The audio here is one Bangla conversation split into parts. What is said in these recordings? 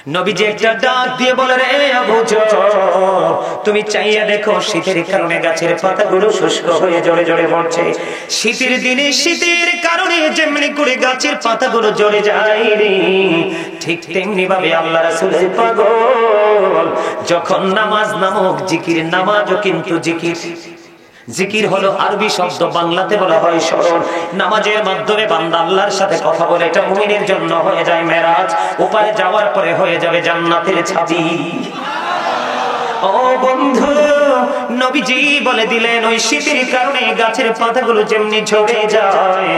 নবীজি একটা ডাক দিয়ে বলে, রে আবু যর, তুমি চাইয়া দেখো শীতের কারণে গাছের পাতাগুলো শুষ্ক হয়ে ঝরে ঝরে পড়ছে। শীতের দিনে শীতের কারণে যেমনি করে গাছের পাতাগুলো ঝরে যায় রে, ঠিক তেমনি ভাবে আল্লাহ রাসূলের পাগল যখন নামাজ নামক জিকির, নামাজও কিন্তু জিকির। জিকির হলো আরবি শব্দ, বাংলাতে বলা হয় স্মরণ। নামাজের মাধ্যমে বান্দা আল্লাহর সাথে কথা বলে, এটা মুমিনের জন্য হয়ে যায় মেরাজ, ওপারে যাওয়ার পরে হয়ে যাবে জান্নাতের ছাবি। ও বন্ধু, নবীজি বলে দিলেন ওই শীতের কারণে গাছের পাতাগুলো যেমনি ঝরে যায়,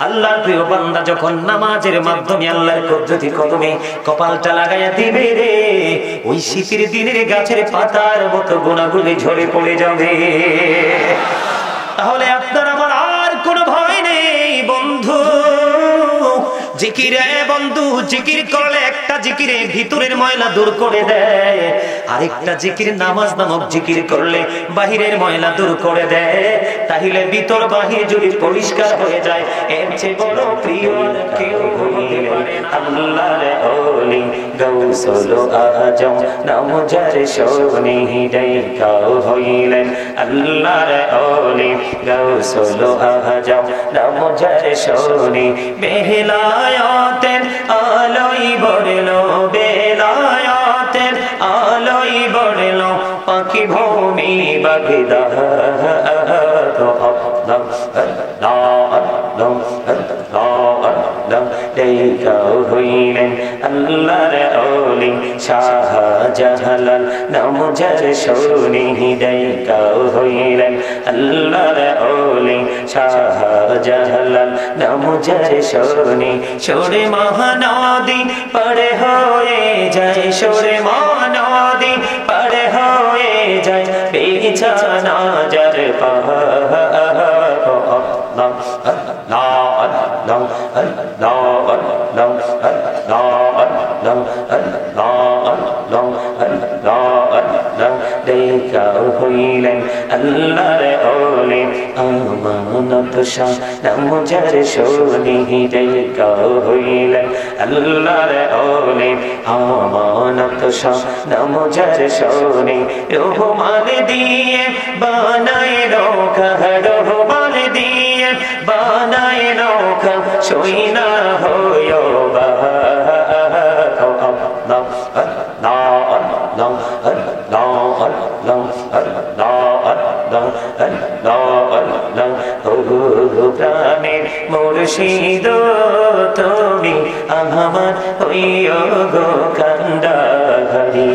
আল্লাহর প্রিয় বান্দা যখন নামাজের মাধ্যমে আল্লাহর কুদরতি কদমে কপালটা লাগাইয়া দিবে রে, ওই শীতের দিনের গাছের পাতার মতো গুনাহগুলি ঝরে পড়ে যাবে। তাহলে আপনার আমার আর কোনো ভয় নেই বন্ধু। জিকির বন্ধু, জিকির করলে একটা জিকিরে ভিতরের ময়লা দূর করে দেয়, আরেকটা জিকির নামাজ নামক জিকির করলে বাহিরের ময়লা দূর করে দেয়। তাহলে ভিতর বাহির যদি পরিষ্কার হয়ে যায়, এর চেয়ে বড় প্রিয় কেউ হতে পারে না। আল্লাহর ওলি গাউসুল আজম নাম যার শোনে ডাইকাও হইলেন, আল্লাহর ওলি গাউসুল আজম নাম যার শোনে বেলায়াতের আলোই বড়লো, বেলায়াতের আলোই বড়লো, পাখি ভূমি বাগদা হইলেন আল্লাহর ওলি শাহজালাল নাম যার শোনে ডাইকাও হইলেন, আল্লাহর ওলি শাহজালাল নাম যার শোনে। সরে মহানদী পড়ে হয়ে যায়, সরে মহানদী পড়ে হয়ে যায়, বিছানা যার হইলেন আল্লাহর ওলি আমানত শাহ নাম যার শোনে ডাইকাও হইলেন, আল্লাহর ওলি আমানত শাহ নাম যার শোনে। রহমান দিয়ে বানায় নৌকা, রহমান দিয়ে বানায় নৌকা, সইনা হইও প্রাণের মুর্শিদ তুমি আমার হইও গো কান্ডারি,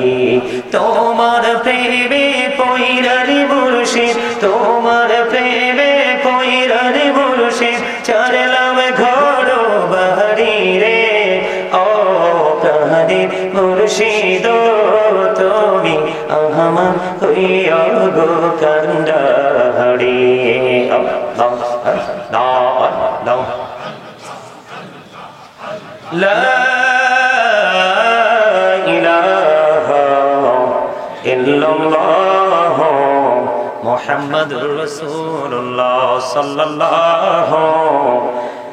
তোমার প্রেমে পয়রারি মুর্শিদ, তোমার প্রেমে পয়রারি মুর্শিদ, ছাড়লাম ঘর বাড়ি রে, ও প্রাণের মুর্শিদ তুমি আমার হইও গো কান্ডারি। লা ইলাহা ইল্লাল্লাহ মুহাম্মাদুর রাসূলুল্লাহ সাল্লাল্লাহু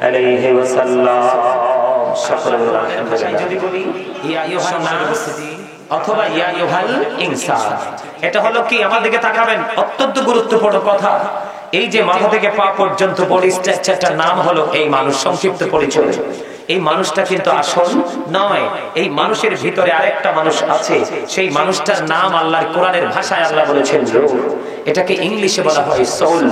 আলাইহি ওয়াসাল্লাম। যদি বলি ইয়া আইয়ুহান নাস অথবা ইয়া আইয়ুহাল ইনসান, এটা হলো কি, আমার দিকে তাকাবেন, অত্যন্ত গুরুত্বপূর্ণ কথা। এই যে মাথা থেকে পা পর্যন্ত বডি স্ট্রাকচারটার নাম হলো এই মানুষ, সংক্ষিপ্ত পরিচয়। এই মানুষটা কিন্তু আসল নয়, এই মানুষের ভিতরে আরেকটা মানুষ আছে, সেই মানুষটার নাম আল্লাহর কোরআনের ভাষায় আল্লাহ বলেছেন রূহ। এটাকে ইংলিশে বলা হয় সোল,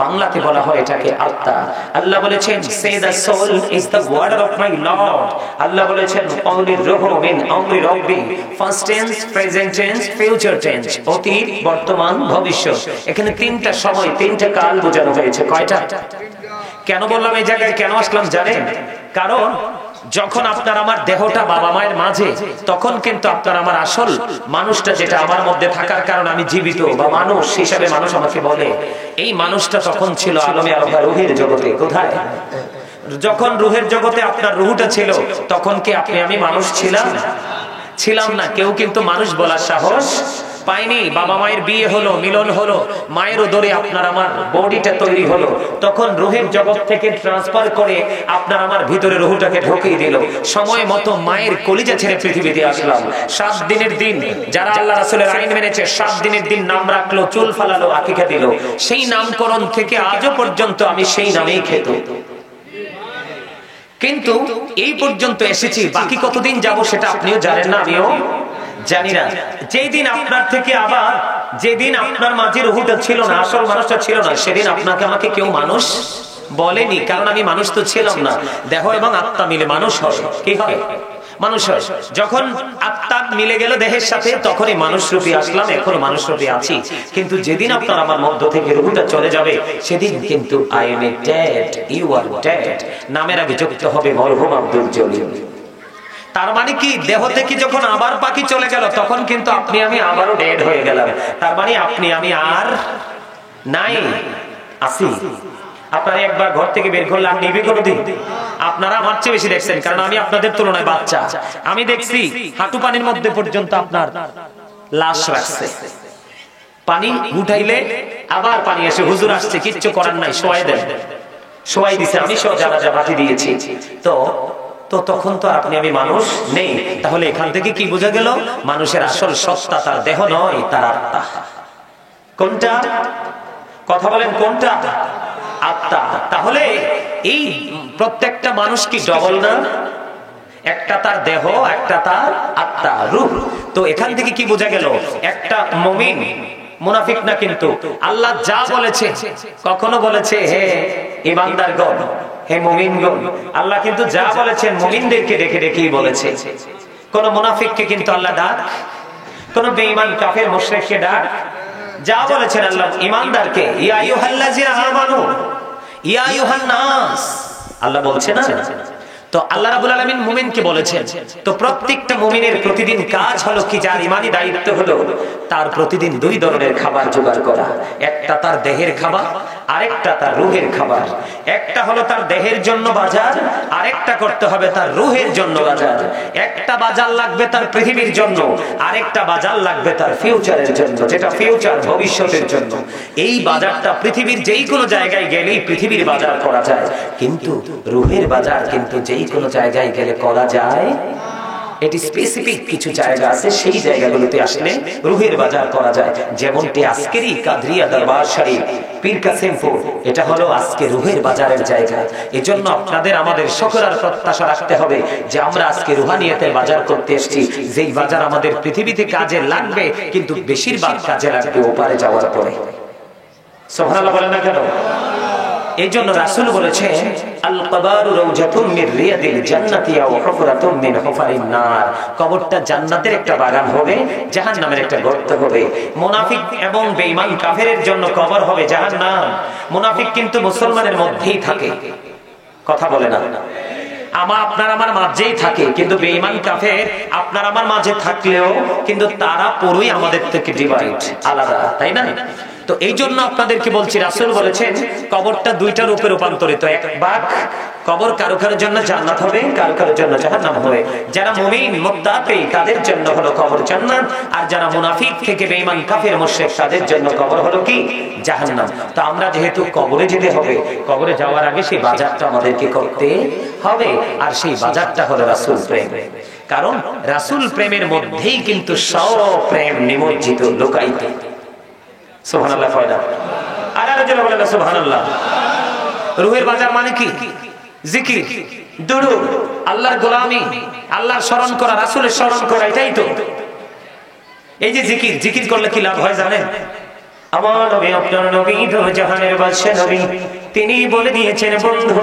বাংলাতে বলা হয় এটাকে আত্মা। আল্লাহ বলেছেন সে the soul is the word of my lord. আল্লাহ বলেছেন অনলি রূহ মিন অনলি রব্বি, first tense, present tense, future tense, অতীত, বর্তমান, ভবিষ্যৎ। এখানে তিনটা সময়, তিনটা কাল বোঝানো হয়েছে। কয়টা? কেন বললাম এই জায়গায়, কেন আসলাম জানেন? কারণ যখন আপনার আমার দেহটা বাবা মায়ের মাঝে, তখন কিন্তু আপনার আমার আসল মানুষটা, যেটা আমার মধ্যে থাকার কারণে আমি জীবিত বা মানুষ হিসাবে মানুষ আমাকে বলে, এই মানুষটা তখন ছিল আলমে আরফা, রুহের জগতে। কোথায়? যখন রুহের জগতে আপনার রুহটা ছিল, তখন কি আপনি আমি মানুষ ছিলাম? ছিলাম না। কেউ কিন্তু মানুষ বলার সাহস পাইনি, বাবা মায়ের বিয়ে হলো, মিলন হলো, মায়ের উদরে আপনার আমার বডিটা তৈরি হলো, তখন রুহের জগৎ থেকে ট্রান্সফার করে আপনার আমার ভিতরে রুহটাকে ঢুকিয়ে দিল। সময় মতো মায়ের কলিজা ছেড়ে পৃথিবীতে আসলাম। 7 দিনের দিন, যারা আল্লাহ রাসূলের আইন মেনেছে, 7 দিনের দিন নাম রাখলো, চুল ফালালো, আকিকা দিল। সেই নামকরণ থেকে আজও পর্যন্ত আমি সেই নামেই খেত। কিন্তু এই পর্যন্ত এসেছি, বাকি কতদিন যাব সেটা আপনিও জানেন না, আমিও জানি না। যেদিন আপনার থেকে আবার, যেদিন আপনার মাঝে রুহটা ছিল না, আসল মানুষটা ছিল না, সেদিন আপনাকে আমাকে কেউ মানুষ বলেনি, কারণ আমি মানুষ তো ছিলাম না। দেহ এবং আত্মা মিলে মানুষ হয়। কি হয়? মানুষ হয়। যখন আত্মা মিলে গেল দেহের সাথে, তখনই মানুষ রূপে আসলাম, এখন মানুষ রূপে আছি। কিন্তু যেদিন আপনার আমার মধ্য থেকে রূহটা চলে যাবে, সেদিন কিন্তু I am dead, you are dead নামের আগে যুক্ত হবে মরহুম আব্দুল জলিল। তার মানে কি, দেহ থেকে যখন আবার পাখি চলে গেল, তখন কিন্তু আপনি আমি আবারও ডেড হয়ে গেলাম। তার মানে আপনি আমি আর নাই, আছি। আপনারা একবার ঘর থেকে বের করলে আপনি নিবি কোনোদিন? আপনারা আমার চেয়ে বেশি দেখছেন, কারণ আমি আপনাদের তুলনায় বাচ্চা। আমি দেখছি হাঁটু পানির মধ্যে পর্যন্ত আপনার লাশ রাখছে, পানি উঠাইলে আবার পানি আসে, হুজুর আসছে, কিচ্ছু করার নাই, শোয়াই দেন, শোয়াই দিছে, আমি সব জানাজা বাতি দিয়েছি। তো তখন তো আপনি আমি মানুষ নেই। তাহলে এখান থেকে কি বোঝা গেল? মানুষের আসল সত্তা তার দেহ নয়, তার আত্মা। কোনটা? কথা বলেন, কোনটা? আত্মা। তাহলে এই প্রত্যেকটা মানুষ কি ডবল না? একটা তার দেহ, একটা তার আত্মা, রূহ। তো এখান থেকে কি বোঝা গেল? একটা মুমিন মুনাফিক না, কিন্তু আল্লাহ যা বলেছে, কখনো বলেছে হে ঈমানদারগণ, হে মুমিনগণ। আল্লাহ কিন্তু যা বলেছেন মুমিনদেরকে রেখে রেখেই বলেছে। কোন মুনাফিককে কিন্তু আল্লাহ ডাক, কোন বেঈমান কাফের মুশরিককে ডাক। যা বলেছেন আল্লাহ ঈমানদারকে, ইয়া আইয়ুহাল্লাযিনা আমানু ইয়া আইয়ুহান নাস, আল্লাহ বলছেন না? তো আল্লাহ রাব্বুল আলামিন মুমিনকে বলেছেন। তো প্রত্যেকটা মুমিনের প্রতিদিন কাজ হলো কি, যার ঈমানি দায়িত্ব হলো তার প্রতিদিন 2 ধরনের খাবার জোগাড় করা। একটা তার দেহের খাবার, আরেকটা তার রুহের খাবার। একটা হলো তার দেহের জন্য বাজার, আরেকটা করতে হবে তার রুহের জন্য বাজার। একটা বাজার লাগবে তার পৃথিবীর জন্য, আরেকটা বাজার লাগবে তার ফিউচারের জন্য, যেটা ফিউচার, ভবিষ্যতের জন্য। এই বাজারটা পৃথিবীর যেই কোনো জায়গায় গেলেই পৃথিবীর বাজার করা যায়, কিন্তু রুহের বাজার কিন্তু যেই কোনো জায়গায় গেলে করা যায়। এটি স্পেসিফিক কিছু জায়গা আছে, সেই জায়গাগুলোতে আসলে রুহের বাজার করা যায়। যেমনটি আজকেরই কাদরিয়া দরবার শরীফ, পীর কাসিমপুর, এটা হলো আজকে রুহের বাজারের জায়গা। এজন্য আপনাদের আমাদের সকলের প্রত্যাশা রাখতে হবে যে আমরা আজকে রুহানিয়তের বাজার করতে এসেছি, যেই বাজার আমাদের পৃথিবীতে কাজে লাগবে, কিন্তু বেশিরভাগ কাজে লাগবে ওপারে যাওয়ার পরে। সুবহানাল্লাহ বলেন না কেন? এই জন্য রাসূল বলেছেন, আল কবরু রাউজাতুম মির রিয়াদিল জান্নাতি ওয়া হুফরাতুম মিন হুফারিন নার। কবরটা জান্নাতের একটা বাগান হবে, জাহান্নামের একটা গর্ত হবে। মুনাফিক এবং বেঈমান কাফেরের জন্য কবর হবে জাহান্নাম। মুনাফিক কিন্তু মুসলমানের মধ্যেই থাকে, কথা বলে না? আপনার আমার মাঝেই থাকে, কিন্তু বেঈমান কাফের আপনার আমার মাঝে থাকলেও কিন্তু তারা পুরোই আমাদের থেকে ডিভাইড, আলাদা, তাই না? তো এই জন্য আপনাদেরকে বলছি, রাসূল বলেছেন কবরটা 2টা রূপে রূপান্তরিত। এক ভাগ কবর কারো কারো জন্য জান্নাত হবে, কারো কারো জন্য জাহান্নাম হবে। যারা মুমিন মুত্তাকি তাদের জন্য হলো কবর জান্নাত, আর যারা মুনাফিক থেকে বেঈমান কাফের মুশরিক তাদের জন্য কবর হলো কি? জাহান্নাম। তো আমরা যেহেতু কবরে যেতে হবে, কবরে যাওয়ার আগে সেই বাজারটা আমাদেরকে করতে হবে, আর সেই বাজারটা হলো রাসূল প্রেম। কারণ রাসূল প্রেমের মধ্যেই কিন্তু সব প্রেম নিমজ্জিত, লুকায়িত। সুবহানাল্লাহ ফয়দা। আর আরেকজন বলেন সুবহানাল্লাহ। রুহের বাজার মানে কি? জিকির, দুরূদ, আল্লাহর গোলামি, আল্লাহর স্মরণ করা, রাসূলের স্মরণ করা, এটাই তো। এই যে জিকির, জিকির করলে কি লাভ হয় জানেন? আমার নবী, আপনার নবী, দো জাহানের বাদশা নবী, তিনি বলে দিয়েছেন, বন্ধু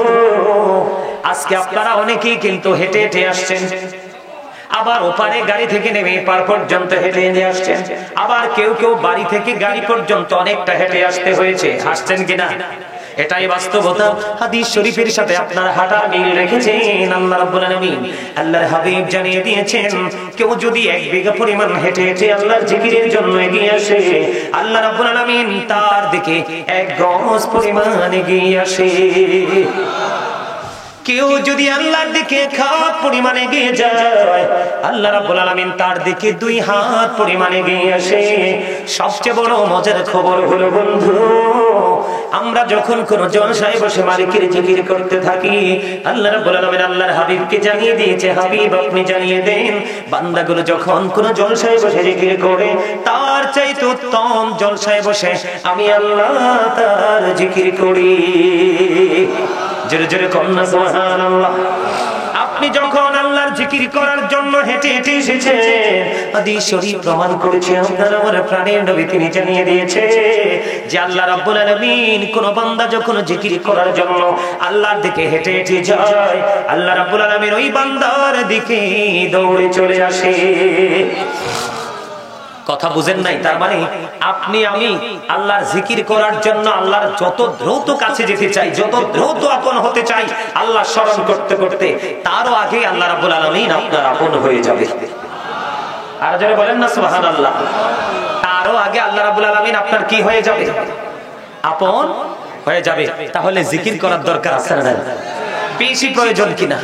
আজকে আপনারা অনেকেই কিন্তু হেঁটে হেঁটে আসছেন, আবার ওপারে গাড়ি থেকে নেমে পার পর্যন্ত হেঁটে নিয়ে আসছেন, আবার কেউ কেউ বাড়ি থেকে গাড়ি পর্যন্ত অনেকটা হেঁটে আসতে হয়েছে। আসছেন কিনা? এটাই বাস্তবতা। হাদিস শরীফের সাথে আপনার হাঁটার মিল রেখেছেন। আল্লাহ রাব্বুল আলামিন, আল্লাহর হাবিব জানিয়ে দিয়েছেন, কেউ যদি 1 বিঘা পরিমাণ হেঁটে হেঁটে আল্লাহর জিকিরের জন্য এগিয়ে আসে, আল্লাহ রাব্বুল আলামিন তার দিকে 1 গজ পরিমাণ এগিয়ে আসে। কেউ যদি আল্লাহর দিকে হাত পরিমাণে এগিয়ে যায়, আল্লাহ রাব্বুল আলামিন তার দিকে 2 হাত পরিমাণে এগিয়ে আসে। সবচেয়ে বড় মজার খবর হলো বন্ধু, আমরা যখন কোন জলসায় বসে মালিকের জিকির করতে থাকি, আল্লাহ রাব্বুল আলামিন আল্লাহর হাবিবকে জানিয়ে দিয়েছে, হাবিব আপনি জানিয়ে দেন বান্দাগুলো যখন কোন জলসায় বসে জিকির করে, তার চাইতে উত্তম জলসায় বসে আমি আল্লাহ তার জিকির করি। জোরে জোরে কন্যা সুবহানাল্লাহ। আপনি যখন আল্লাহর জিকির করার জন্য হেঁটে হেঁটে এসেছেন, হাদিস শরীফ প্রমাণ করেছে, আপনার আমার প্রাণের নবী তিনি জানিয়ে দিয়েছে যে আল্লাহ রাব্বুল আলামিন কোন বান্দা যখন জিকির করার জন্য আল্লাহর দিকে হেঁটে হেঁটে যায়, আল্লাহ রাব্বুল আলামিন ওই বান্দার দিকে দৌড়ে চলে আসে। কথা বুঝেন নাই? তার মানে আপনি আমি আল্লাহর জিকির করার জন্য আল্লাহর যত দ্রুত কাছে যেতে চাই, যত দ্রুত আপন হতে চাই, আল্লাহ স্মরণ করতে করতে তারও আগে আল্লাহ রাব্বুল আলামিন আপনার আপন হয়ে যাবে। আর যারা বলেন না সুবহানাল্লাহ, তারও আগে আল্লাহ রাব্বুল আলামিন আপনার কি হয়ে যাবে? আপন হয়ে যাবে। তাহলে জিকির করার দরকার আছে না? বেশি প্রয়োজন কিনা?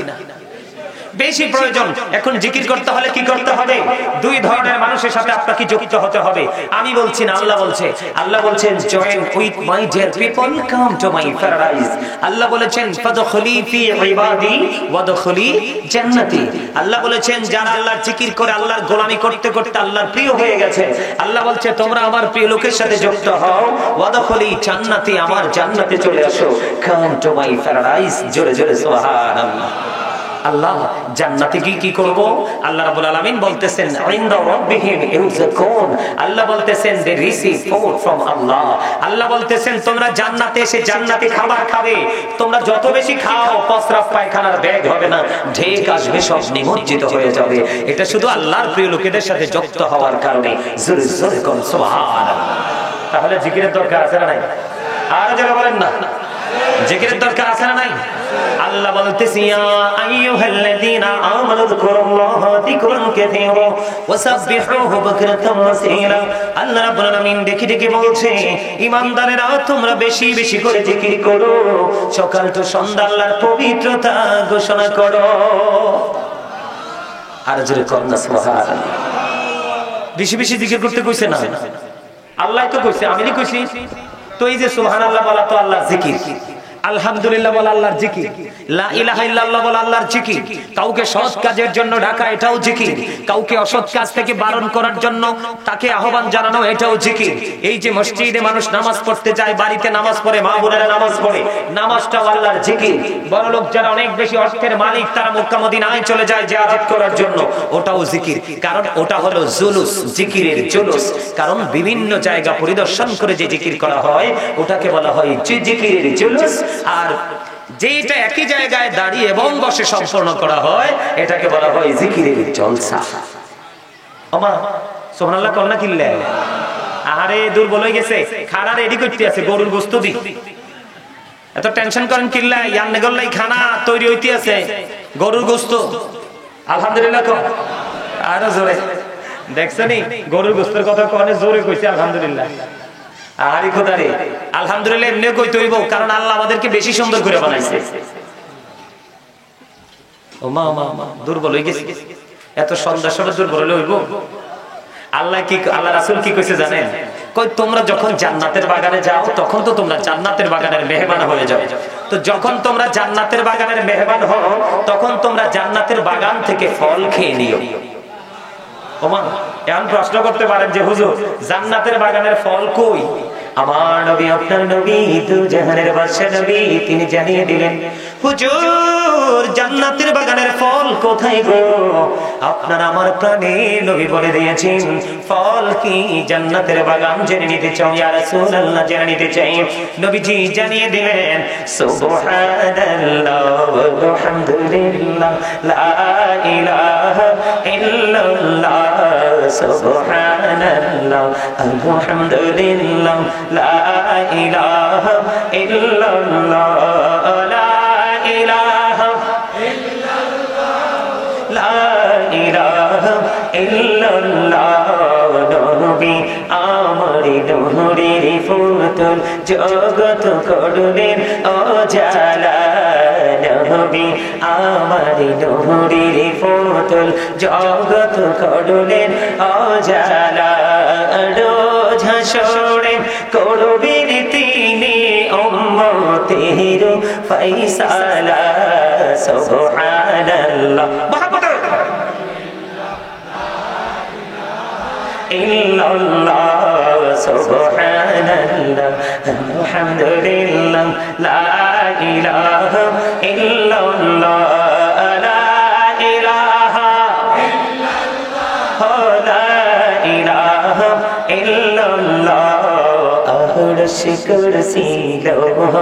বেশি প্রয়োজন। এখন জিকির করতে হলে কি করতে হবে? 2 ধরনের মানুষের সাথে আপনাকে যুক্ত হতে হবে। আমি বলছি না, আল্লাহ বলছে। আল্লাহ বলছেন join with my dear people, come to my paradise. আল্লাহ বলেছেন ফাদখুলি ফি ইবাদি ওয়াদখুলি জান্নাতি। আল্লাহ বলেছেন যারা আল্লাহর জিকির করে আল্লাহর গোলামি করতে করতে আল্লাহর প্রিয় হয়ে গেছে, আল্লাহ বলছে তোমরা আমার প্রিয় লোকের সাথে যুক্ত হও, ওয়াদখুলি জান্নাতি, আমার জান্নাতে চলে আসো, কাম টু মাই প্যারাডাইস। জোরে জোরে সুবহানাল্লাহ। আল্লাহ জান্নাতে কি করব? আল্লাহ রাব্বুল আলামিন বলতেছেন ইনদা রাব্বিহিম ইউযাকুন। আল্লাহ বলতেছেন দে রিসিভ ফুড ফ্রম আল্লাহ। আল্লাহ বলতেছেন তোমরা জান্নাতে এসে জান্নাতি খাবার খাবে। তোমরা যত বেশি খাও প্রস্রাব পায়খানার ব্যাগ হবে না, ঢেক আসবে, সব নিমজ্জিত হয়ে যাবে। এটা শুধু আল্লাহর প্রিয় লোকেদের সাথে যুক্ত হওয়ার কারণে। জোরে জোরে কোন সুবহানাল্লাহ। তাহলে জিকিরের দরকার আছে না নাই? আর যারা বলেন না জিকিরের দরকার আছে না নাই? আল্লাহ বলতেছে ইয়া আইয়ুহাল্লাযীনা আমানু যিকুরুল্লাহা যিকরান কাসীরা ওয়াসাব্বিহুহু বুকরাতাম ওয়া আসীলা। আল্লাহ রাব্বুল আলামিন ডেকে ডেকে বলছে ঈমানদারেরা তোমরা বেশি বেশি করে জিকির করো, সকাল তো সন্ধ্যা আল্লাহর পবিত্রতা ঘোষণা করো। আর জোরে কন্যা সুবহানাল্লাহ। বেশি বেশি জিকির করতে কইছে না, আল্লাহ তো কইছে, আমি কি কইছি? তো এই যে সুবহানাল্লাহ বলা তো আল্লাহর জিকির, আলহামদুলিল্লাহ বলা আল্লাহর জিকির, লা ইলাহা ইল্লাল্লাহ বলা আল্লাহর জিকির, কাউকে সৎ কাজের জন্য ডাকা এটাও জিকির, কাউকে অসৎ কাজ থেকে বারণ করার জন্য তাকে আহ্বান জানানো এটাও জিকির। এই যে মসজিদে মানুষ নামাজ পড়তে যায়, বাড়িতে নামাজ পড়ে, মা বোনেরা নামাজ পড়ে, নামাজটাও আল্লাহর জিকির। বড় লোক যারা অনেক বেশি অর্থের মালিক তারা মক্কা মদিনায় চলে যায় জিয়ারত করার জন্য, ওটাও জিকির। কারণ ওটা হলো জুলুস, জিকিরের জুলুস। কারণ বিভিন্ন জায়গা পরিদর্শন করে যে জিকির করা হয় ওটাকে বলা হয় জিকিরের জুলুস। আর যেটা একই জায়গায় দাঁড়িয়ে এবং বসে সম্পন্ন করা হয় এটাকে বলা হয় জিকিরের জলসা। ওমা সুবহানাল্লাহ কন্যা কিল্লা। আরে দুর্বল হয়ে গেছে, খানা রেডি করতে আছে, গরুর গোশত দি। এত টেনশন করেন কিল্লা? ইয়ান্নে গল্লাই খানা তৈরি হইতে আছে, গরুর গোশত। আলহামদুলিল্লাহ কর আরো জোরে। দেখছনি গরুর গোশতের কথা কনে জোরে কইছে আলহামদুলিল্লাহ। আরে খোদারে আলহামদুলিল্লাহ এমনি কইতে হইব, কারণ আল্লাহ আমাদেরকে বেশি সুন্দর করে বানাইছে। ও মা মা মা দুর্বল হয়ে গেছে, এত সন্ধ্যার সময় দুর্বল হলে হইব? আল্লাহ কি, আল্লাহ রাসূল কি কইছে জানেন? কই তোমরা যখন জান্নাতের বাগানে যাও তখন তো তোমরা জান্নাতের বাগানের মেহমান হয়ে যাও। তো যখন তোমরা জান্নাতের বাগানের মেহমান হও তখন তোমরা জান্নাতের বাগান থেকে ফল খেয়ে নিও। ওমা এখন প্রশ্ন করতে পারেন যে হুজুর জান্নাতের বাগানের ফল কই? আমার নবী আপনার নবী দু জাহানের বাদশা নবী তিনি জানিয়ে দিলেন হুজুর জান্নাতের বাগানের ফল কোথায় গো? আপনার আমার প্রাণের নবী বলে দিয়েছেন ফল কি জান্নাতের বাগান জেনে নিতে চাও ইয়া রাসূলুল্লাহ? জেনে নিতে চাই। নবীজি জানিয়ে দিলেন সুবহানাল্লাহ ওয়া হামদুলিল্লাহ লা ইলাহা ইল্লাল্লাহ সুবহানাল্লাহ আলহামদুলিল্লাহ লা ইলাহা ইল্লাল্লাহ লা ইলাহা ইল্লাল্লাহ লা ইলাহা ইল্লাল্লাহ। নবী আমার নূরের ফুত পুতুল জগত করলেন অজালা নবী আমার নূরের পুতুল জগত করলেন অজালা রোজ হাসরে করবেন তিনি উম্মতের ফয়সালা সুবহানাল্লাহ ইল্লাল্লাহ সুবহানাল্লাহ আলহামদুলিল্লাহ লা ইলাহা ইল্লাল্লাহ লা ইলাহা ইল্লাল্লাহ লা ইলাহা ইল্লাল্লাহ আরশ কুরসি লৌহ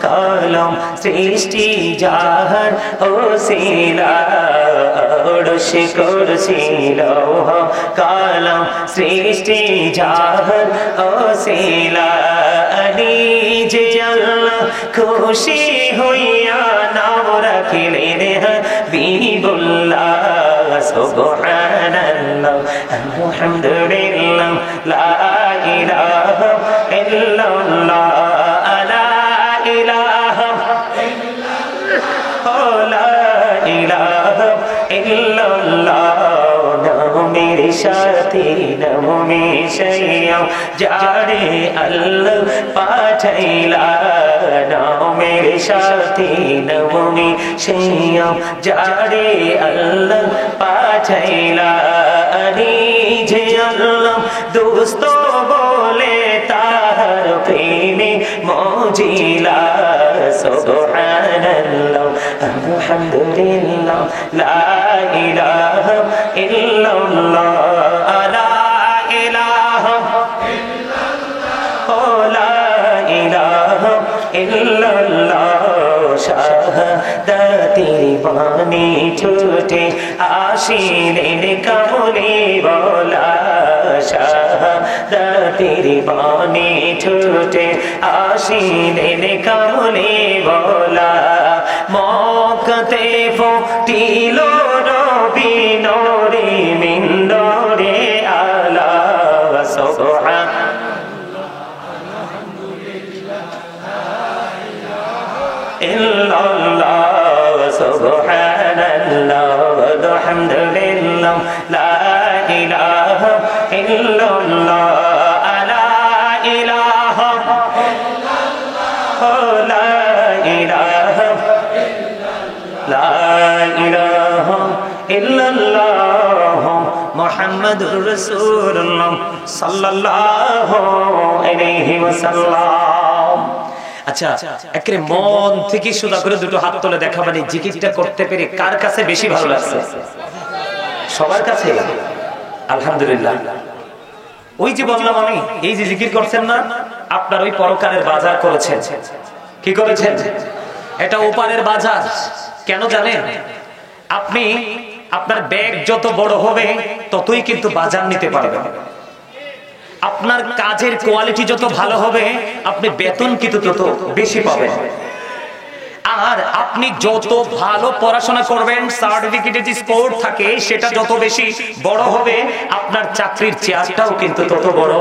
কলম সৃষ্টি জাহান ওসিলা আরশ কুরসি লৌহ কলম সৃষ্টি জাহান ওসিলা আলী যে আল্লাহ খুশি হইয়া নাম রাখিলেন হাবিবুল্লাহ সুবহানাল্লাহ আলহামদুলিল্লাহ লা ইলাহা ইল্লাল্লাহ লা ইলাহা ইল্লাল্লাহ লা ইলাহা ইল্লাল্লাহ মেরে সাথে নমে শৈয়াম যারে আল্লাহ পাঠাইলা মেরে সাথে নমে শৈয়াম যারে আল্লাহ পাঠাইলা আরে যে আল্লাহ দোস্ত বলে তাহার প্রেমে মজিলা সুবহানাল্লাহ আলহামদুলিল্লাহ লা ইলাহা ইল্লাল্লাহ লা ইলাহা ইল্লাল্লাহ লা ইলাহা ইল্লাল্লাহ শাহাদাতের বাণী ছুটে আসিলেন কামলে বলা শাহাদাতের বাণী ছুটে আসিলেন কামলে বলা মক্কাতে ফুটিল নবী নূরে মিন নূরে আলা ইল্লাল্লাহ সুবহানাল্লাহ আলহামদুলিল্লাহ লা ইলাহা ইল্লাল্লাহ লা ইলাহা ইল্লাল্লাহ লা ইলাহা লা ইলাহা ইল্লাল্লাহ মুহাম্মাদুর রাসূলুল্লাহ সাল্লাল্লাহু আলাইহি ওয়াসাল্লাম। আচ্ছা, একেবারে মন থেকে সুদা করে দুটো হাত তুলে দেখা, মানে জিকিরটা করতে পেরে কার কাছে বেশি ভালো লাগছে? সবার কাছে আলহামদুলিল্লাহ। ওই যে বললাম আমি, এই যে জিকির করছেন না, আপনার ওই পরকালের বাজার করেছেন। কি করেছেন? এটা ওপারের বাজার। কেন জানেন? আপনি আপনার ব্যাগ যত বড় হবে ততই কিন্তু বাজার নিতে পারবেন। আপনার কাজের কোয়ালিটি যত ভালো হবে আপনি বেতন কিন্তু তত বেশি পাবেন। আর আপনি যত ভালো পড়াশোনা করবেন, সার্টিফিকেটে যে স্কোর থাকে সেটা যত বেশি বড় হবে, আপনার চাকরির চেয়ারটাও কিন্তু তত বড়।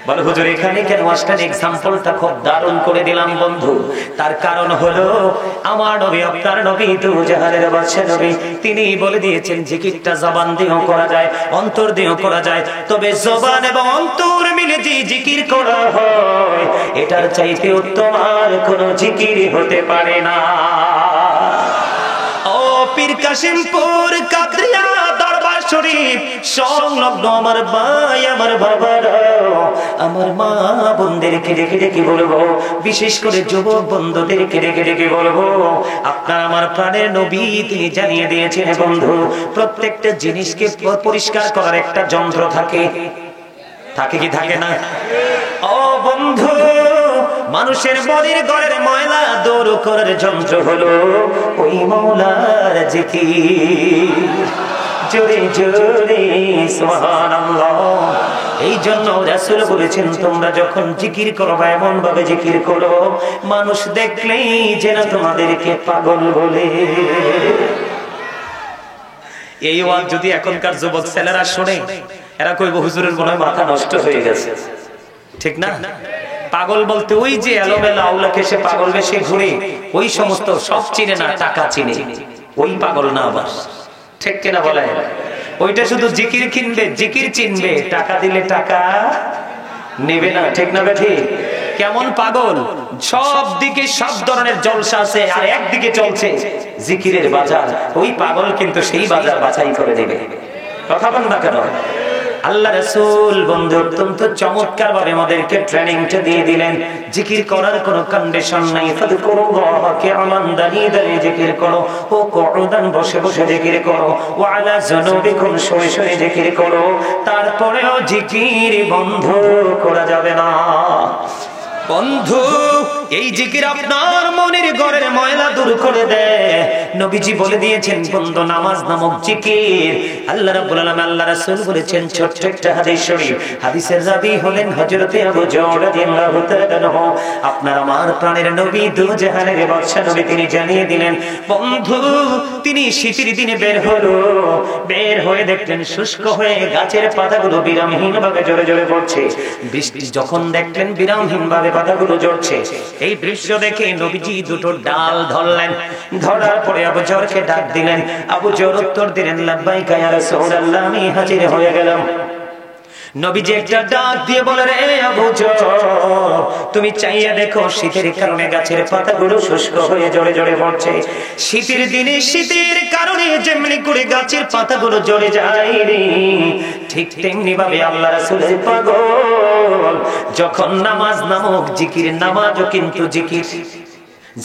বলো হুজুর এখানে কেন আসলেন? এক্সাম্পলটা খুব দারুণ করে দিলাম বন্ধু। তার কারণ হলো আমার নবী, আপনার নবী, দুজাহানের বাদশা নবী, তিনি বলে দিয়েছেন জিকিরটা জবান দিয়েও করা যায়, অন্তর দিয়েও করা যায়। তবে জবান এবং অন্তর মিলে যে জিকির করা হয় এটার চাইতে উত্তম আর কোনো জিকির হতে পারে না। ও পীর কাশিমপুর কাকরিয়া দরবার শরীফ সংলগ্ন আমার ভাই, আমার বাবারা, আমার মা বোনদেরকে ডেকে ডেকে বলবো, বিশেষ করে যুবক বন্ধুদেরকে ডেকে ডেকে বলবো, আপনার আমার প্রাণের নবী তিনি জানিয়ে দিয়েছেন বন্ধু, প্রত্যেকটা জিনিসকে পরিষ্কার করার একটা যন্ত্র থাকে। থাকে কি থাকে না? ও বন্ধু, মানুষের বডির ঘরের ময়লা দূর করার যন্ত্র হলো ওই মওলার জিকির। জোরে জোরে সুবহানাল্লাহ। এই জন্য রাসূল বলেছেন তোমরা যখন জিকির করবে এমন ভাবে জিকির করো মানুষ দেখলেই যেন তোমাদেরকে পাগল বলে। এই ওয়াজ যদি এখনকার যুবক ছেলেরা শুনে এরা কইব হুজুরের মনে হয় মাথা নষ্ট হয়ে গেছে, ঠিক না? পাগল বলতে ওই যে এলোমেলো আউলাকে সে পাগল বেশে ঘুরে, ওই সমস্ত সব চিনে না, টাকা চিনে, ওই পাগল না আবার, ঠিক কিনা বলে? ওইটা শুধু জিকির কিনবে, জিকির চিনবে, টাকা দিলে টাকা নেবে না, ঠিক না বেঠি? কেমন পাগল, সব দিকে সব ধরনের জলসা আছে, আর একদিকে চলছে জিকিরের বাজার, ওই পাগল কিন্তু সেই বাজার বাছাই করে দেবে। কথা বল না কেন? আল্লাহ রাসূল বন্ধু অত্যন্ত চমৎকার ভাবে আমাদেরকে ট্রেনিংটা দিয়ে দিলেন। জিকির করার কোনো কন্ডিশন নাই, ফাযকুরুল্লাহ কিয়ামান, দাঁড়িয়ে দাঁড়িয়ে জিকির করো, ও কুউদান, বসে বসে জিকির করো, ওয়া আলা যুনুবিকুম, শুয়ে শুয়ে জিকির করো। তারপরেও জিকির বন্ধ করা যাবে না। বন্ধু, এই জিকির আপনার মনের ঘরের ময়লা দূর করে দেয়। নবীজি বলে দিয়েছেন বন্ধু, নামাজ নামক জিকির। আল্লাহ রাব্বুল আলামিন, আল্লাহ রাসূল বলেছেন ছোট্ট একটা হাদিস শরীফ, হাদিসের রাবী হলেন হযরতে আবু যর রাদিয়াল্লাহু তাআলা আনহু। আপনার আমার প্রাণের নবী, দু জাহানের বাদশা নবী, তিনি জানিয়ে দিলেন বন্ধু, তিনি শীতের দিনে বের হয়ে দেখলেন শুষ্ক হয়ে গাছের পাতাগুলো বিরামহীন ভাবে জোরে জোরে পড়ছে। বৃষ্টি যখন দেখলেন বিরামহীন ভাবে পাতাগুলো ঝরছে, এই দৃশ্য দেখে নবীজি দুটো ডাল ধরলেন। ধরার পরে আবু যরকে ডাক দিলেন। আবু যর উত্তর দিলেন, লাব্বাইকা ইয়া রাসূলুল্লাহ, আমি হাজির হয়ে গেলাম। নবীজি একটা ডাক দিয়ে বলে, রে আবু যর, তুমি চাইয়া দেখো, শীতের কারণে গাছের পাতাগুলো শুষ্ক হয়ে জড়ে জড়ে পড়ছে। শীতের দিনে শীতের কারণে যেমনি করে গাছের পাতাগুলো জড়ে যায় রে, ঠিক তেমনি ভাবে আল্লাহ রাসূলের পাগল যখন নামাজ নামক জিকির, নামাজও কিন্তু জিকির।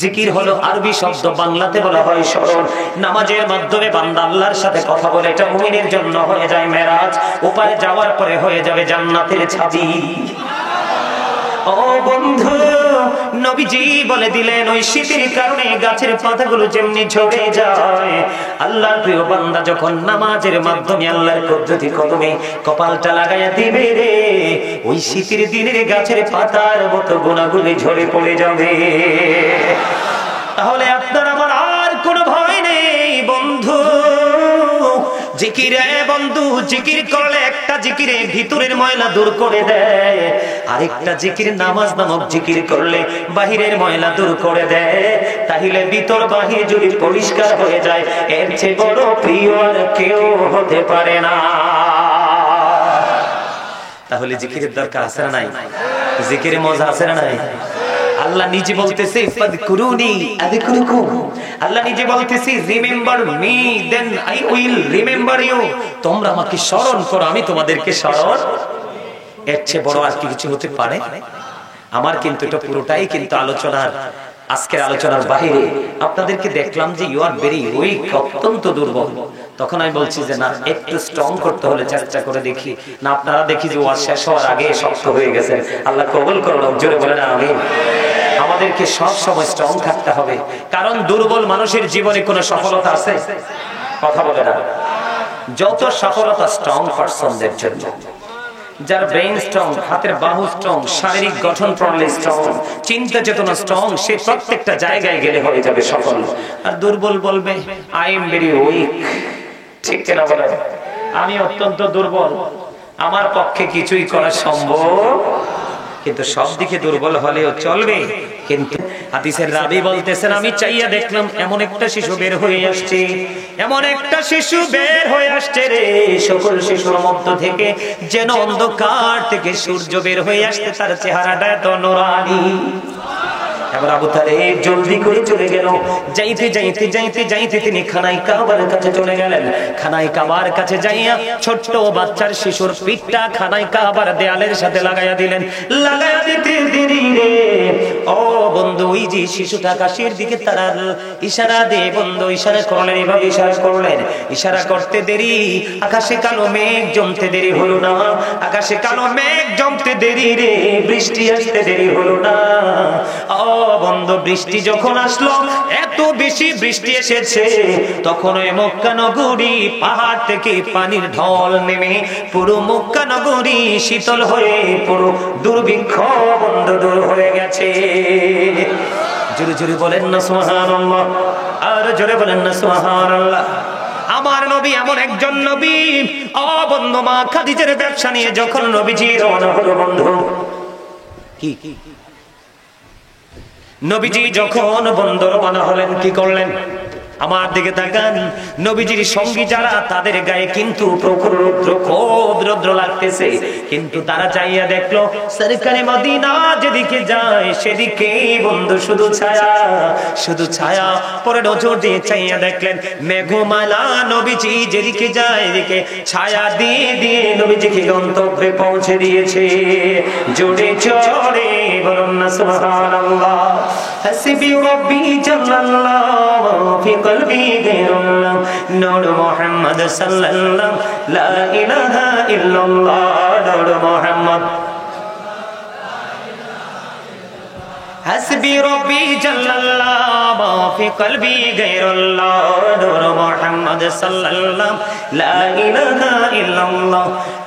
জিকির হলো আরবি শব্দ, বাংলাতে বলা হয় স্মরণ। নামাজের মাধ্যমে বান্দা আল্লাহর সাথে কথা বলে, এটা মুমিনের জন্য হয়ে যায় মেরাজ, ওপারে যাওয়ার পরে হয়ে যাবে জান্নাতের চাবি। ও বন্ধু, নবীজি বলে দিলেন, ওই শীতের কারণে গাছের পাতাগুলো যেমনি ঝরে যায়, আল্লাহর প্রিয় বান্দা যখন নামাজের মাধ্যমে আল্লাহর কুদরতি কদমে কপালটা লাগাইয়া দিবে রে, ওই শীতের দিনের গাছের পাতার মতো গুনাহগুলি ঝরে পড়ে যাবে। তাহলে আপনার আমার আর কোনো ভয় নেই বন্ধু। জিকিরে বন্ধু, জিকির করলে একটা জিকিরে ভিতরের ময়লা দূর করে দেয়, আরেকটা জিকির নামাজ নামক জিকির করলে বাহিরের ময়লা দূর করে দেয়। তাহলে ভিতর বাহির যদি পরিষ্কার হয়ে যায়, এর চেয়ে বড় প্রিয় আর কেউ হতে পারে না। তাহলে জিকিরের দরকার আছে না নাই? জিকিরে মজা আছে না নাই? আল্লাহ নিজে বলতেছে, ফাযকুরুনি আযকুরুকুম, আল্লাহ নিজে বলতেছে, remember me then I will remember you, তোমরা আমাকে স্মরণ করো, আমি তোমাদেরকে স্মরণ। এর চেয়ে বড় আর কি কিছু হতে পারে? আমার কিন্তু এটা পুরোটাই কিন্তু আলোচনার, আজকের আলোচনার বাইরে। আপনাদেরকে দেখলাম যে ইউ আর ভেরি উইক, অত্যন্ত দুর্বল। তখন আমি বলছি যে না, একটু স্ট্রং করতে হলে চেষ্টা করে দেখি না। আপনারা দেখি যে ওয়াজ শেষ হওয়ার আগে শক্ত হয়ে গেছে। আল্লাহ কবুল করুন, জোরে বলেন আমিন। আমাদেরকে সব সময় স্ট্রং থাকতে হবে, কারণ দুর্বল মানুষের জীবনে কোনো সফলতা আছে? কথা বলে না। যত সফলতা স্ট্রং পারসনদের জন্য, যার ব্রেইন স্ট্রং, হাতের বাহু স্ট্রং, শারীরিক গঠন প্রণালী স্ট্রং, চিন্তা চেতনা স্ট্রং, সে প্রত্যেকটা জায়গায় গেলে হয়ে যাবে সফল। আর দুর্বল বলবে আই এম ভেরি উইক, ঠিক কিনা বলেন? আমি অত্যন্ত দুর্বল, আমার পক্ষে কিছুই করা সম্ভব। কিন্তু সব দিকে দুর্বল হলেও চলবে। কিন্তু হাদিসের রাবী বলতেছেন, আমি চাইয়া দেখলাম এমন একটা শিশু বের হয়ে আসছে, এমন একটা শিশু বের হয়ে আসছে রে, সকল শিশুর মধ্য থেকে যেন অন্ধকার থেকে সূর্য বের হয়ে আসছে, তার চেহারাটা এত নূরানি। এবার আবু তালেব জলদি করে চলে গেল। যাইতে যাইতে যাইতে যাইতে তিনি খানায় কাবার কাছে চলে গেলেন। খানায় কাবার কাছে যাইয়া ছোট্ট বাচ্চার শিশুর পিঠটা খানায় কাবার দেয়ালের সাথে লাগাইয়া দিলেন। লাগাইয়া দিতে দেরি রে, ও বন্ধু, ওই যে শিশুটা আকাশের দিকে তারা ইশারা দিয়ে বন্ধু ইশারা করলেন, এভাবে ইশারা করলেন। ইশারা করতে দেরি, আকাশে কালো মেঘ জমতে দেরি হলো না, আকাশে কালো মেঘ জমতে দেরি রে, বৃষ্টি আসতে দেরি হলো না। ও বন্ধু, বৃষ্টি যখন আসলো, এত বেশি বৃষ্টি এসেছে, তখন ওই মক্কা নগরী পাহাড় থেকে পানির ঢল নেমে পুরো মক্কা নগরী শীতল হয়ে পুরো দুর্ভিক্ষ বন্ধ দূর হয়ে গেছে। জোরে জোরে বলেন না সুবহানাল্লাহ, আর জোরে বলেন না সুবহানাল্লাহ। আমার নবী এমন একজন নবী। ও বন্ধু, মা খাদিজার ব্যবসা নিয়ে যখন নবীজি রওনা হলো বন্ধু, কি নবীজি যখন বন্দর বানা হলেন কি করলেন? আমার দিকে তাকান, নবীজির সঙ্গী যারা তাদের গায়ে কিন্তু প্রখর রৌদ্র, খুব রৌদ্র লাগতেছে, কিন্তু তারা চাইয়া দেখলো সরকারে মদিনা যেদিকে যায় সেদিকে বন্ধু শুধু ছায়া, শুধু ছায়া। পরে নজর দিয়ে চাইয়া দেখলেন মেঘমালা নবীজি যেদিকে যায় এদিকে ছায়া দিয়ে দিয়ে নবীজিকে গন্তব্যে পৌঁছে দিয়েছে। জোরে চড়ে বলুন না সুবহানাল্লাহ। হাসবি রাব্বি জাল্লাল্লাহু ফি কলবি গায়রুল্লাহ, নূর মুহাম্মদ সাল্লাল্লাহু লা ইলাহা ইল্লাল্লাহ, নূর মুহাম্মদ। হাসবি রাব্বি জাল্লাল্লাহু ফি কলবি গায়রুল্লাহ, নূর মুহাম্মদ সাল্লাল্লাহু লা ইলাহা ইল্লাল্লাহ।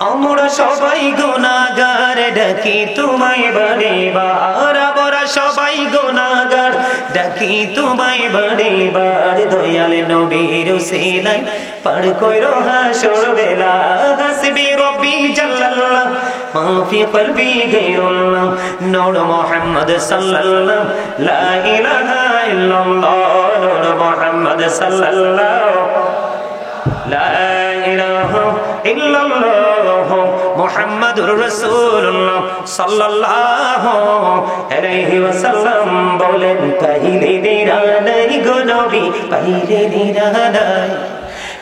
আমরা সবাই গুনাহগার, ডাকি তোমায় বারেবার, আমরা সবাই গুনাহগার, ডাকি তোমায় বারেবার। দয়াল নবীর উসিলায় পার কইরো হাসর বেলা। হাসবি রাব্বি জাল্লাল্লাহু ফি কলবি গায়রুল্লাহ, নূর মুহাম্মদ সাল্লাল্লাহু লা ইলাহা ইল্লাল্লাহ, নূর মুহাম্মদ সাল্লাল্লাহু লা ইলাহা ইল্লাল্লাহ, মুহাম্মাদুর রাসূলুল্লাহ সাল্লাল্লাহু আলাইহি ওয়াসাল্লাম বলেন পাইলে নিরালাই গো নবী, পাইলে নিরালাই,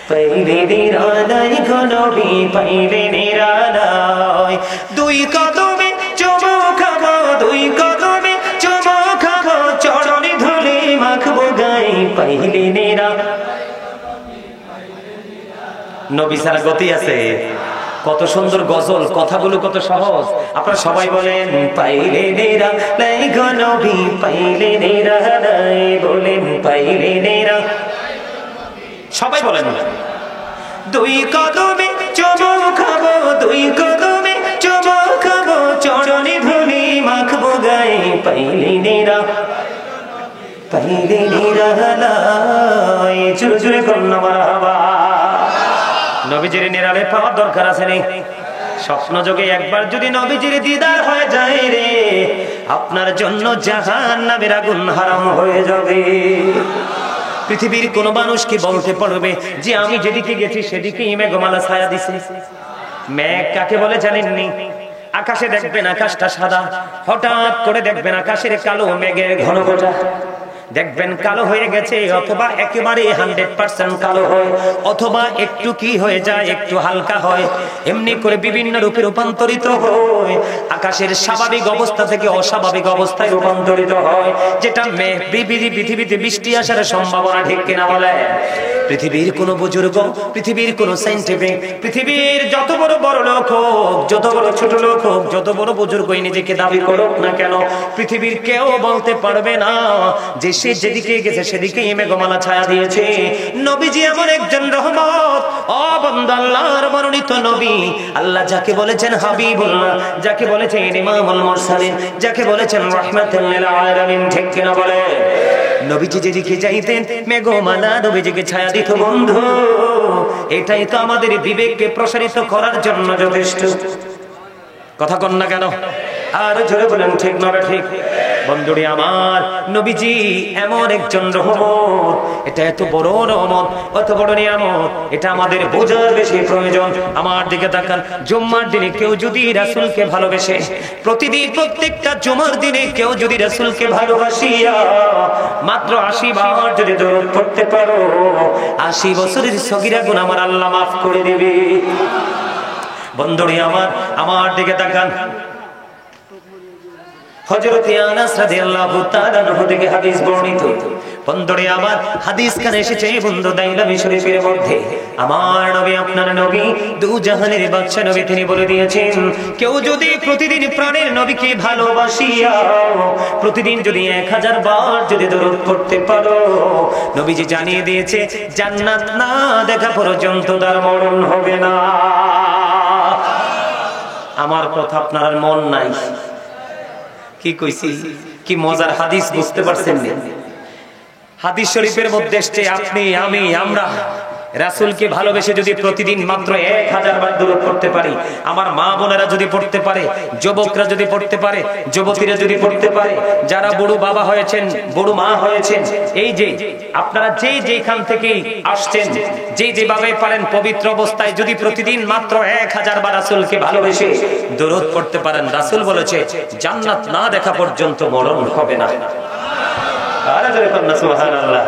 পাইলে নিরালাই গো নবী, পাইলে নিরালাই। দুই কদমে চুমু খাবো, দুই কদমে চুমু খাবো, চরণে ধুলি মাখবো গায়ে, পাইলে নিরালাই। নবী ছাড়া গতি আছে? কত সুন্দর গজল, কথাগুলো কত সহজ। আপনারা সবাই বলেন পাইলে নিরালাই গো নবী, পাইলে নিরালাই, বলেন পাইলে নিরালাই, সবাই বলেন। দুই কদমে চুমু খাবো, দুই কদমে চুমু খাবো, চরণে ধুলি মাখবো গায়ে, পাইলে নিরালাই, পাইলে নিরালাই। জোরে জোরে কন্যা মারহাবা। নবীজির নিরালে পাওয়ার দরকার আছে নেই? স্বপ্ন যোগে একবার যদি নবীজির দিদার হয়ে যায় রে, আপনার জন্য জাহান্নামের আগুন হারাম হয়ে যাবে। পৃথিবীর কোন মানুষ কি বলতে পারবে যে আমি যেদিকে গেছি সেদিকেই মেঘমালা ছায়া দিছে? মেঘ কাকে বলে জানেননি? আকাশে দেখবেন আকাশটা সাদা, হঠাৎ করে দেখবেন আকাশের কালো মেঘের ঘন ঘটা, দেখবেন কালো হয়ে গেছে, অথবা একেবারে 100% কালো হয়, অথবা একটু কি হয়ে যায়, একটু হালকা হয়, এমনি করে বিভিন্ন রূপে রূপান্তরিত হয়। আকাশের স্বাভাবিক অবস্থা থেকে অস্বাভাবিক অবস্থায় রূপান্তরিত হয়, যেটা পৃথিবীতে বৃষ্টি আসার সম্ভাবনা, ঠিক কিনা বলে? পৃথিবীর কোন বুজুর্গ, পৃথিবীর কোন সায়েন্টিফিক, পৃথিবীর যত বড় বড় লোক হোক, যত বড় ছোট লোক হোক, যত বড় বুজুর্গই নিজেকে দাবি করুক না কেন, পৃথিবীর কেউ বলতে পারবে না যে সে যেদিকে গেছে সেদিকেই মেঘমালা ছায়া দিয়েছে। নবীজি এমন একজন রহমত, ও বান্দা, আল্লাহর মনোনীত নবী। আল্লাহ যাকে বলেছেন হাবিবুল্লাহ, যাকে বলেছেন ইমামুল মুরসালিন, যাকে বলেছেন রাহমাতুল লিল আলামিন, ঠিক কিনা বলে? নবীজি যেদিকে যাইতেন মেঘমালা নবীজিকে ছায়া দিত। বন্ধু, এটাই তো আমাদের বিবেককে প্রসারিত করার জন্য যথেষ্ট। কথা কন না কেন? আর জোরে বলেন ঠিক না ঠিক? বন্ধুরে আমার, নবীজি এমন একজন রহমত, এটা এত বড় রহমত, এত বড় নিয়ামত, এটা আমাদের বোঝার বেশি প্রয়োজন। আমার দিকে তাকান, জুম্মার দিনে কেউ যদি রাসূলকে ভালোবেসে, প্রতিদিন প্রত্যেকটা জুমার দিনে কেউ যদি রাসূলকে ভালোবাসিয়া মাত্র 80 বার যদি দরুদ পড়তে পারো, 80 বছরের সগীরা গুনাহ আমার আল্লাহ মাফ করে দেবে। বন্ধুরে আমার, আমার দিকে তাকান, হযরত আনাস রাদিয়াল্লাহু তাআলা আনহু থেকে হাদিস বর্ণিত। বন্ধুরে আমার, হাদিস কানে এসেছে বন্ধু দাইলামি শরীফের মধ্যে, আমার নবী, আপনার নবী, দু জাহানের বাদশা নবী, তিনি বলে দিয়েছেন, কেউ যদি প্রতিদিন প্রাণের নবীকে ভালোবাসিয়া প্রতিদিন যদি 1000 বার যদি দরুদ পড়তে পারো, নবীজি জানিয়ে দিয়েছে জান্নাত না দেখা পর্যন্ত তার মরণ হবে না। আমার কথা আপনার মন নাই? কি কইছি? কি মজার হাদিস, বুঝতে পারছেন না? হাদিস শরীফের মধ্যে এসেছে আপনি, আমি, আমরা রাসূলকে ভালোবেসে যদি প্রতিদিন মাত্র 1000 বার দুরূদ পড়তে পারি, আমার মা বোনেরা যদি পড়তে পারে, যুবকরা যদি পড়তে পারে, যুবতীরা যদি পড়তে পারে, যারা বুড়ো বাবা হয়েছেন, বুড়ো মা হয়েছেন, এই যে আপনারা যেখান থেকে আসছেন, যেভাবে পারেন পবিত্র অবস্থায় যদি প্রতিদিন মাত্র 1000 বার রাসূলকে ভালোবেসে দুরূদ পড়তে পারেন, রাসূল বলেছে জান্নাত না দেখা পর্যন্ত মরণ হবে না। আরে জোরে কন্না সুবহানাল্লাহ।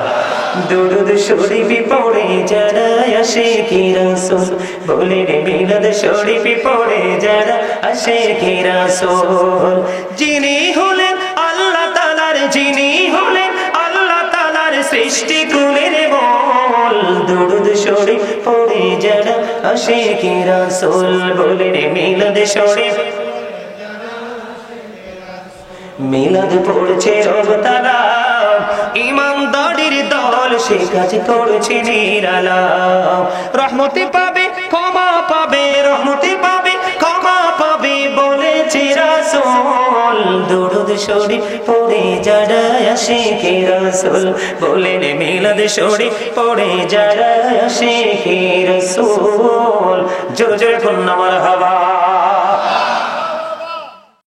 দুরূদ শরীফ পড়ে যারা আশিকি রাসূল, বলে রে মিলাদ শরীফ পড়ে যারা আশিকি রাসূল, যিনি হলেন আল্লাহ তাআলার, যিনি হলেন আল্লাহ তাআলার সৃষ্টি কুলের মূল, দুরূদ শরীফ পড়ে যারা আশিকি রাসূল, বলে রে মিলাদ শরীফ। মিলাদ পড়ছে রব তাআলা, ইমানদারির দল সে কাজ করছে নিরালা, রহমতে পাবে ক্ষমা পাবে, রহমতে পাবে ক্ষমা পাবে বলেছে রাসূল, দুরূদ শরীফ পড়ে যারা আশিকি রাসূল, বলেন মিলাদ শরীফ পড়ে যারা আশিকি রাসূল। জোরে জোরে বলুন মারহাবা।